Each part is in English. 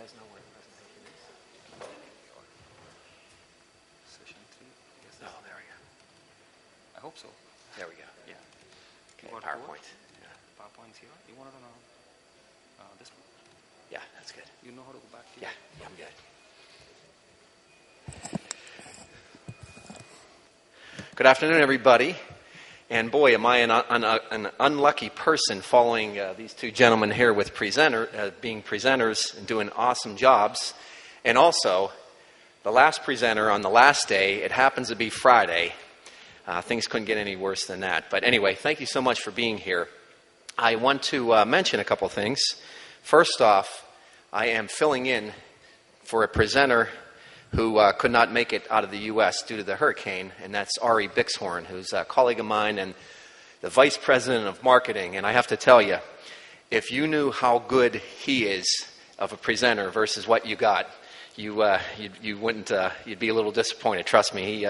guys know where the presentation is? Session 3. Yes, Oh, there we go. I hope so. There we go. Yeah. You Okay, got PowerPoint. Yeah. PowerPoint's here. You want it on this one? Yeah, that's good. You know how to go back to Yeah, I'm good. Good afternoon, everybody. And boy, am I an unlucky person following these two gentlemen here with being presenters and doing awesome jobs. And also, the last presenter on the last day, it happens to be Friday. Things couldn't get any worse than that. But anyway, thank you so much for being here. I want to mention a couple things. First off, I am filling in for a presenter who could not make it out of the U.S. due to the hurricane, and that's Ari Bixhorn, who's a colleague of mine and the vice president of marketing. And I have to tell you, if you knew how good he is of a presenter versus what you got, you wouldn't. You'd be a little disappointed. Trust me.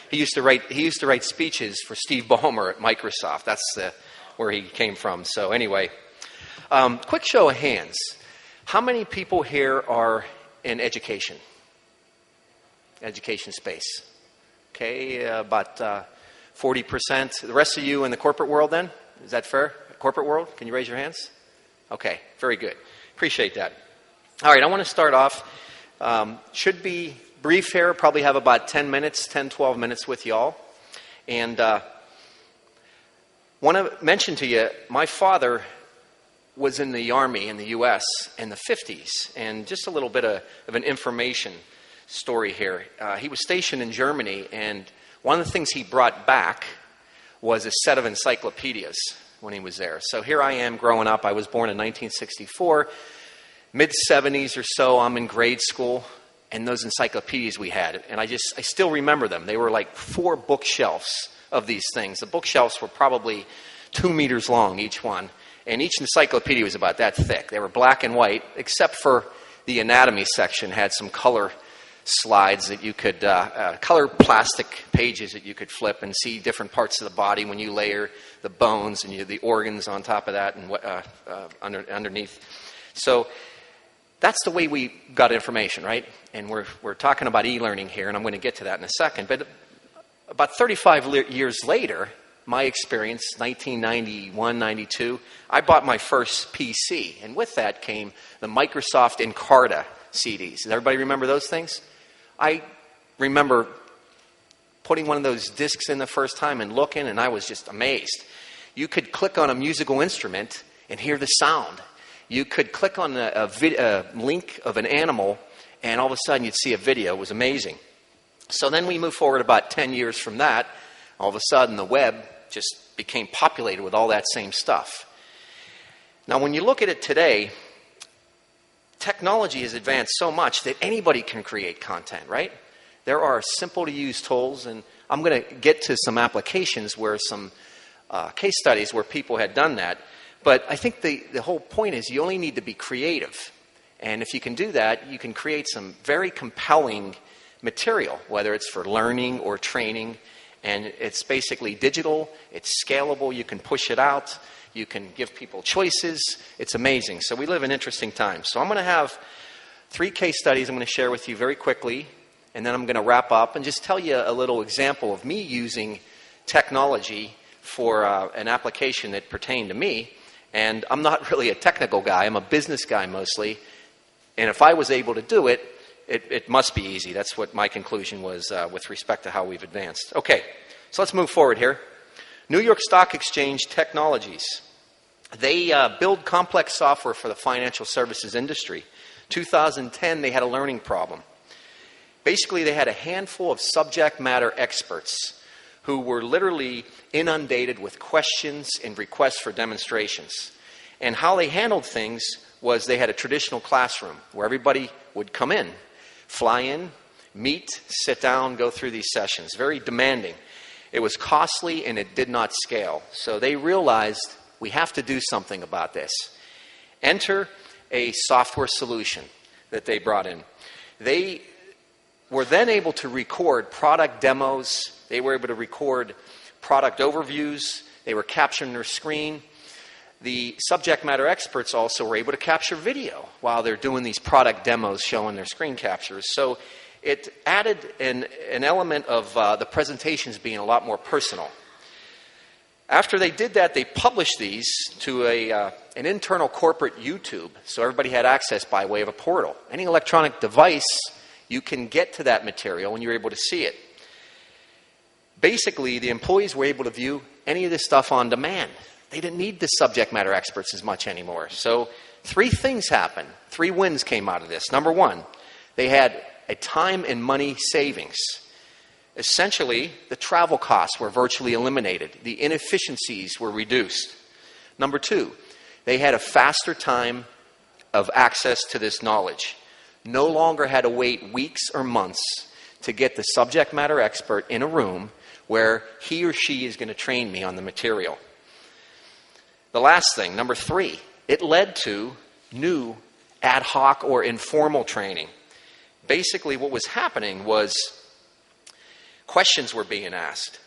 He used to write speeches for Steve Ballmer at Microsoft. That's where he came from. So anyway, quick show of hands. How many people here are in education space? Okay, about 40%. The rest of you in the corporate world then? Is that fair? Corporate world? Can you raise your hands? Okay, very good. Appreciate that. All right, I want to start off. Should be brief here. Probably have about 10 minutes, 10, 12 minutes with y'all. And want to mention to you, my father was in the Army in the U.S. in the 50s. And just a little bit of an information story here. He was stationed in Germany, and one of the things he brought back was a set of encyclopedias when he was there. So here I am growing up. I was born in 1964. Mid-70s or so, I'm in grade school, and those encyclopedias we had, and I still remember them. They were like 4 bookshelves of these things. The bookshelves were probably 2 meters long, each one, and each encyclopedia was about that thick. They were black and white, except for the anatomy section had some color slides that you could, color plastic pages that you could flip and see different parts of the body when you layer the bones and the organs on top of that and underneath. So that's the way we got information, right? And we're talking about e-learning here, and I'm going to get to that in a second. But about 35 years later, my experience, 1991, 92, I bought my first PC. And with that came the Microsoft Encarta CDs. Does everybody remember those things? I remember putting one of those discs in the first time and looking, and I was just amazed. You could click on a musical instrument and hear the sound. You could click on a link of an animal, and all of a sudden you'd see a video. It was amazing. So then we move forward about 10 years from that. All of a sudden the web just became populated with all that same stuff. Now when you look at it today, technology has advanced so much that anybody can create content, right? There are simple-to-use tools, and I'm going to get to some applications where some case studies where people had done that. But I think the whole point is you only need to be creative. And if you can do that, you can create some very compelling material, whether it's for learning or training. And it's basically digital, it's scalable, you can push it out. You can give people choices. It's amazing. So we live in interesting times. So I'm going to have 3 case studies I'm going to share with you very quickly, and then I'm going to wrap up and just tell you a little example of me using technology for an application that pertained to me. And I'm not really a technical guy. I'm a business guy mostly. And if I was able to do it, it must be easy. That's what my conclusion was with respect to how we've advanced. Okay, so let's move forward here. New York Stock Exchange Technologies. They build complex software for the financial services industry. 2010, they had a learning problem. Basically, they had a handful of subject matter experts who were literally inundated with questions and requests for demonstrations. And how they handled things was they had a traditional classroom where everybody would come in, fly in, meet, sit down, go through these sessions. Very demanding. It was costly and it did not scale. So they realized we have to do something about this. Enter a software solution that they brought in. They were then able to record product demos. They were able to record product overviews. They were capturing their screen. the subject matter experts also were able to capture video while they're doing these product demos showing their screen captures. So it added an element of the presentations being a lot more personal. After they did that, they published these to an internal corporate YouTube, so everybody had access by way of a portal. Any electronic device, you can get to that material and you're able to see it. Basically, the employees were able to view any of this stuff on demand. They didn't need the subject matter experts as much anymore. So 3 things happened. 3 wins came out of this. Number 1, they had a time and money savings. Essentially, the travel costs were virtually eliminated. The inefficiencies were reduced. Number 2, they had a faster time of access to this knowledge. No longer had to wait weeks or months to get the subject matter expert in a room where he or she is going to train me on the material. The last thing, number 3, it led to new ad hoc or informal training. Basically, what was happening was questions were being asked,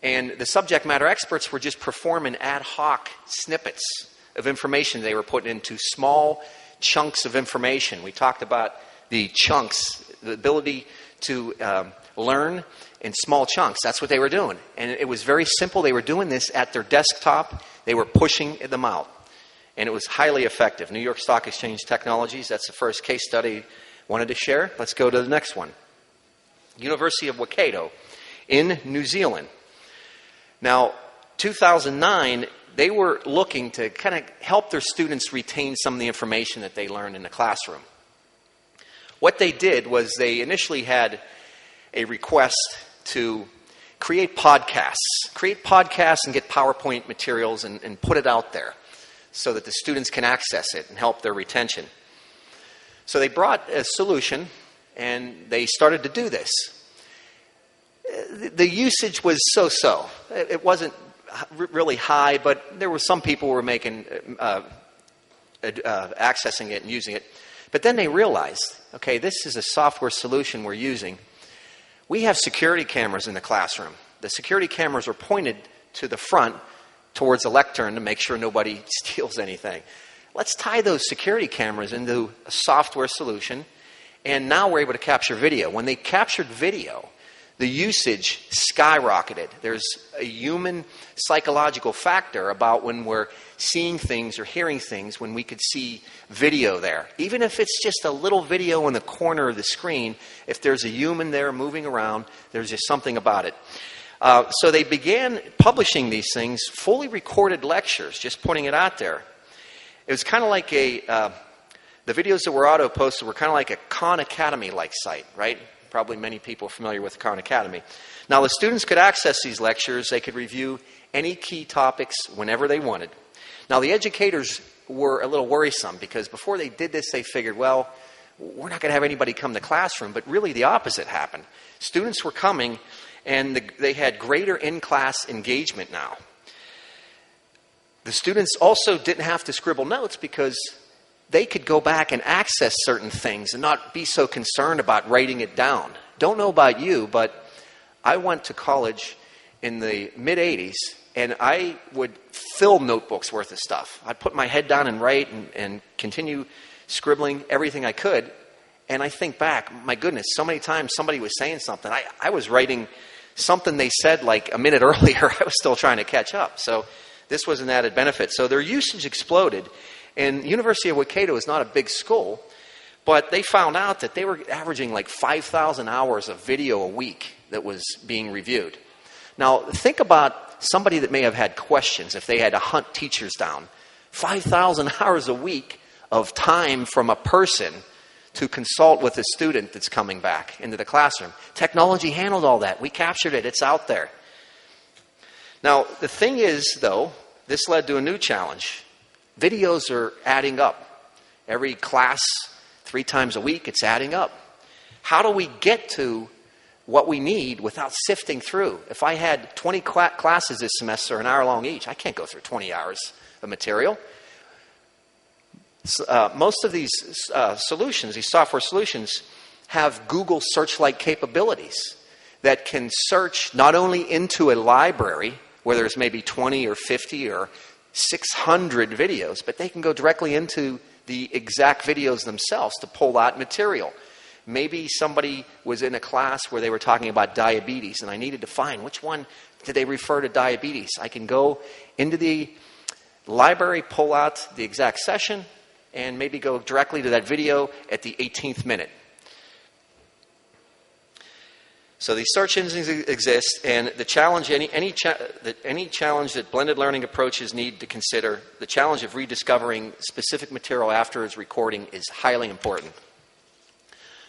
and the subject matter experts were just performing ad hoc snippets of information they were putting into small chunks of information. We talked about the chunks, the ability to learn in small chunks. That's what they were doing. And it was very simple. They were doing this at their desktop. They were pushing them out. And it was highly effective. New York Stock Exchange Technologies, that's the first case study I wanted to share. Let's go to the next one. University of Waikato in New Zealand. Now, 2009, they were looking to kind of help their students retain some of the information that they learned in the classroom. What they did was they initially had a request to create podcasts and get PowerPoint materials and put it out there so that the students can access it and help their retention. So they brought a solution and they started to do this. The usage was so-so. It wasn't really high, but there were some people who were making accessing it and using it. But then they realized, okay, this is a software solution we're using. We have security cameras in the classroom. The security cameras are pointed to the front towards the lectern to make sure nobody steals anything. Let's tie those security cameras into a software solution, and now we're able to capture video. When they captured video, the usage skyrocketed. There's a human psychological factor about when we're seeing things or hearing things when we could see video there. Even if it's just a little video in the corner of the screen, if there's a human there moving around, there's just something about it. So they began publishing these things, fully recorded lectures, just putting it out there. It was kind of like the videos that were auto-posted were kind of like a Khan Academy-like site, right? Probably many people are familiar with Khan Academy. Now, the students could access these lectures. They could review any key topics whenever they wanted. Now, the educators were a little worrisome because before they did this, they figured, well, we're not going to have anybody come to the classroom. But really, the opposite happened. Students were coming, and they had greater in-class engagement now. The students also didn't have to scribble notes because they could go back and access certain things and not be so concerned about writing it down. Don't know about you, but I went to college in the mid-'80s, and I would fill notebooks worth of stuff. I'd put my head down and write and continue scribbling everything I could. And I think back, my goodness, so many times somebody was saying something. I was writing something they said like a minute earlier. I was still trying to catch up. So this was an added benefit. So their usage exploded. And University of Waikato is not a big school, but they found out that they were averaging like 5,000 hours of video a week that was being reviewed. Now, think about somebody that may have had questions if they had to hunt teachers down. 5,000 hours a week of time from a person to consult with a student that's coming back into the classroom. Technology handled all that. We captured it. It's out there. Now, the thing is, though, this led to a new challenge. Videos are adding up. Every class, 3 times a week, it's adding up. How do we get to what we need without sifting through? If I had 20 classes this semester, an hour long each, I can't go through 20 hours of material. Most of these solutions, these software solutions, have Google search-like capabilities that can search not only into a library, where there's maybe 20 or 50 or 600 videos, but they can go directly into the exact videos themselves to pull out material. Maybe somebody was in a class where they were talking about diabetes, and I needed to find which one did they refer to diabetes. I can go into the library, pull out the exact session, and maybe go directly to that video at the 18th minute. So these search engines exist, and the challenge, any challenge that blended learning approaches need to consider, the challenge of rediscovering specific material after its recording is highly important.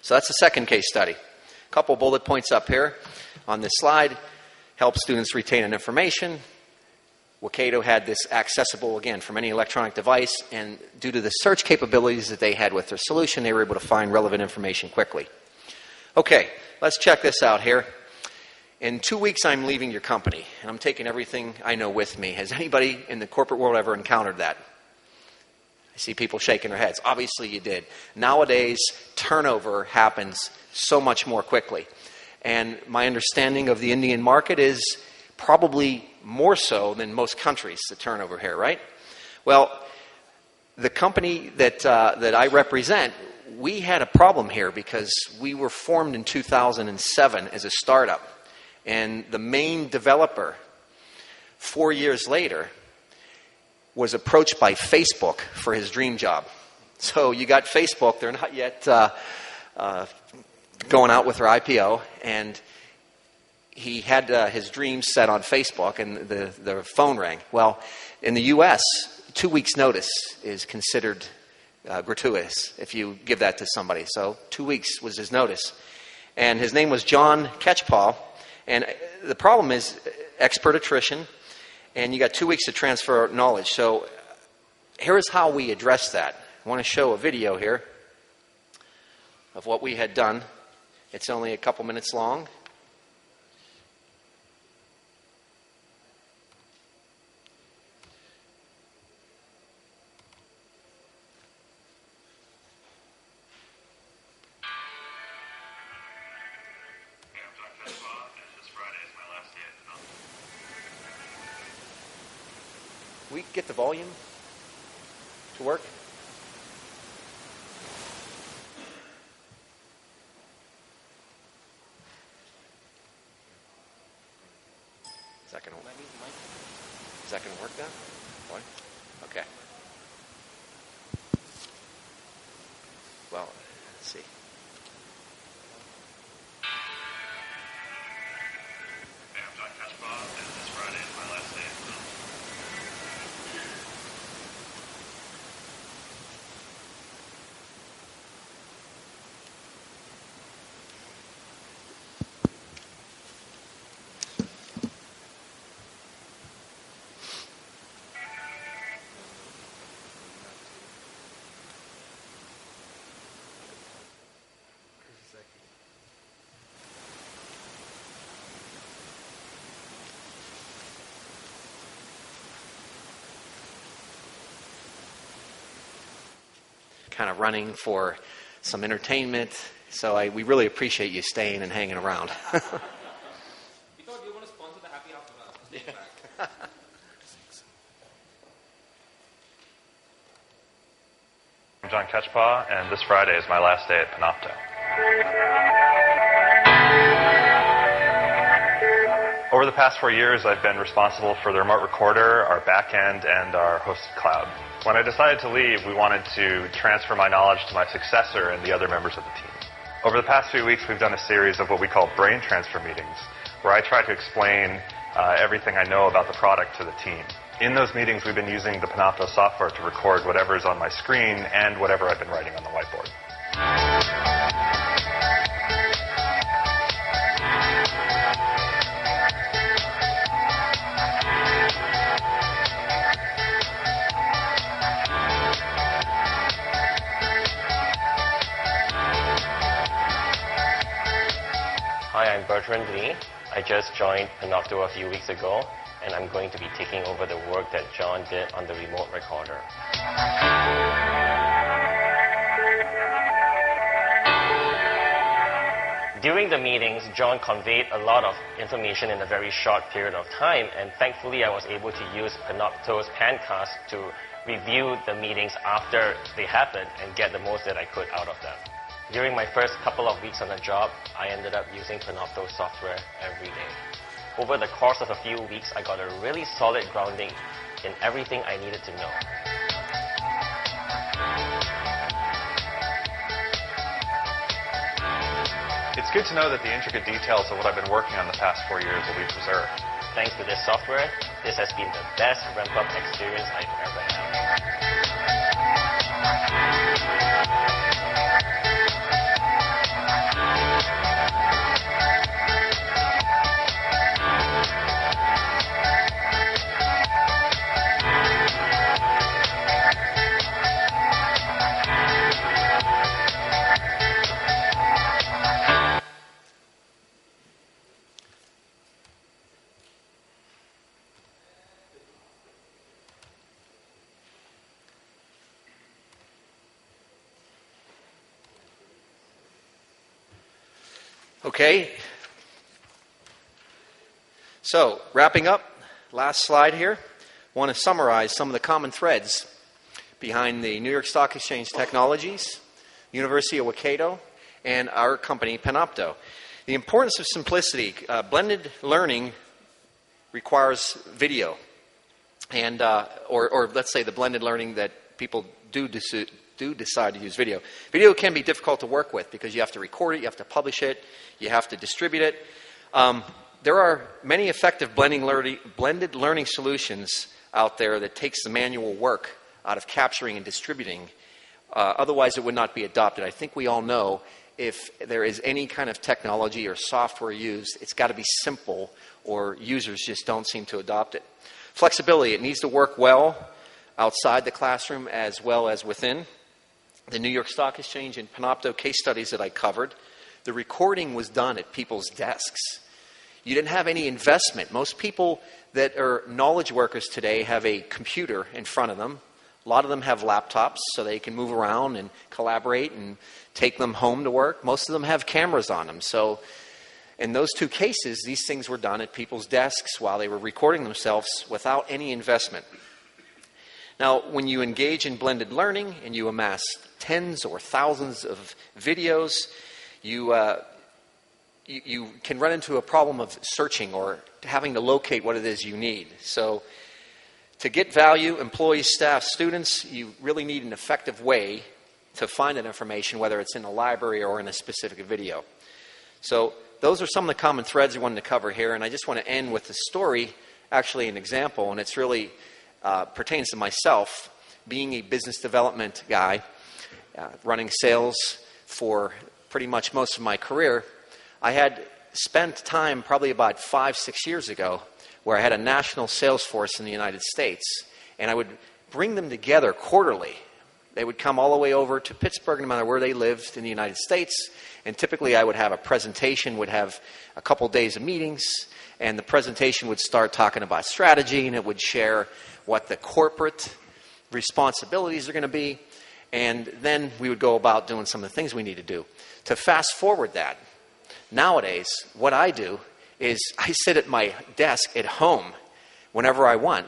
So that's the second case study. A couple bullet points up here on this slide. Help students retain an information. Wakedo had this accessible, again, from any electronic device, and due to the search capabilities that they had with their solution, they were able to find relevant information quickly. Okay, let's check this out here. In 2 weeks, I'm leaving your company, and I'm taking everything I know with me. Has anybody in the corporate world ever encountered that? I see people shaking their heads. Obviously, you did. Nowadays, turnover happens so much more quickly. And my understanding of the Indian market is probably more so than most countries, the turnover here, right? Well, the company that I represent, we had a problem here because we were formed in 2007 as a startup. And the main developer, 4 years later, was approached by Facebook for his dream job. So you got Facebook, they're not yet going out with their IPO, and he had his dreams set on Facebook, and the phone rang. Well, in the U.S., 2 weeks' notice is considered gratuitous if you give that to somebody. So 2 weeks was his notice. And his name was John Ketchpaw. And the problem is expert attrition, and you got 2 weeks to transfer knowledge. So here's how we address that. I want to show a video here of what we had done. It's only a couple minutes long. We get the volume to work? Is that going to work then? What? Okay. Well, let's see. Hey, I'm John Ketchpaw, and this Friday is my last day at film. Kind of running for some entertainment. So we really appreciate you staying and hanging around. We thought you want to sponsor the happy hour for us. Yeah. I'm John Ketchpaw, and this Friday is my last day at Panopto. Over the past 4 years, I've been responsible for the remote recorder, our backend, and our hosted cloud. When I decided to leave, we wanted to transfer my knowledge to my successor and the other members of the team. Over the past few weeks, we've done a series of what we call brain transfer meetings, where I try to explain everything I know about the product to the team. In those meetings, we've been using the Panopto software to record whatever is on my screen and whatever I've been writing on the whiteboard. Hi, I'm Bertrand Lee. I just joined Panopto a few weeks ago, and I'm going to be taking over the work that John did on the remote recorder. During the meetings, John conveyed a lot of information in a very short period of time, and thankfully I was able to use Panopto's Pancast to review the meetings after they happened and get the most that I could out of them. During my first couple of weeks on the job, I ended up using Panopto software every day. Over the course of a few weeks, I got a really solid grounding in everything I needed to know. It's good to know that the intricate details of what I've been working on the past 4 years will be preserved. Thanks to this software, this has been the best ramp-up experience I've ever had. Okay. So, wrapping up, last slide here. I want to summarize some of the common threads behind the New York Stock Exchange Technologies, University of Waikato, and our company, Panopto. The importance of simplicity. Blended learning requires video. And, or let's say the blended learning that people do decide to use video. Video can be difficult to work with because you have to record it, you have to publish it, you have to distribute it. There are many effective blended learning solutions out there that takes the manual work out of capturing and distributing. Otherwise, it would not be adopted. I think we all know if there is any kind of technology or software used, it's got to be simple or users just don't seem to adopt it. Flexibility, it needs to work well outside the classroom as well as within. The New York Stock Exchange and Panopto case studies that I covered, the recording was done at people's desks. You didn't have any investment. Most people that are knowledge workers today have a computer in front of them. A lot of them have laptops so they can move around and collaborate and take them home to work. Most of them have cameras on them. So in those two cases, these things were done at people's desks while they were recording themselves without any investment. Now, when you engage in blended learning and you amass tens or thousands of videos, you can run into a problem of searching or having to locate what it is you need. So to get value, employees, staff, students, you really need an effective way to find that information, whether it's in a library or in a specific video. So those are some of the common threads I wanted to cover here, and I just want to end with a story, actually an example, and it's really pertains to myself, being a business development guy, running sales for pretty much most of my career. I had spent time probably about 5-6 years ago where I had a national sales force in the United States, and I would bring them together quarterly. They would come all the way over to Pittsburgh, no matter where they lived in the United States, and typically I would have a presentation, would have a couple days of meetings, and the presentation would start talking about strategy, and it would share what the corporate responsibilities are going to be, and then we would go about doing some of the things we need to do. To fast forward that, nowadays, what I do is I sit at my desk at home whenever I want,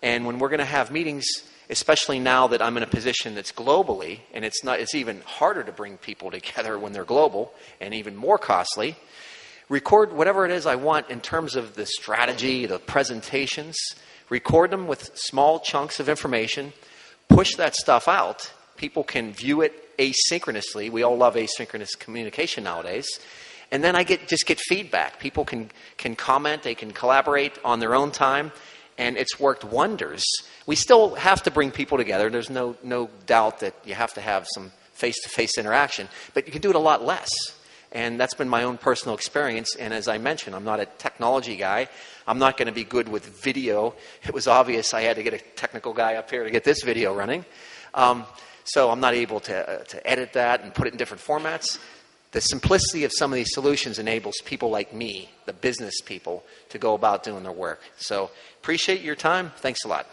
and when we're going to have meetings, especially now that I'm in a position that's globally, and it's even harder to bring people together when they're global, and even more costly, record whatever it is I want in terms of the strategy, the presentations, record them with small chunks of information, push that stuff out. People can view it asynchronously. We all love asynchronous communication nowadays. And then I just get feedback. People can comment, they can collaborate on their own time, and it's worked wonders. We still have to bring people together. There's no doubt that you have to have some face-to-face interaction, but you can do it a lot less. And that's been my own personal experience. And as I mentioned, I'm not a technology guy. I'm not going to be good with video. It was obvious I had to get a technical guy up here to get this video running. So I'm not able to edit that and put it in different formats. The simplicity of some of these solutions enables people like me, the business people, to go about doing their work. So appreciate your time. Thanks a lot.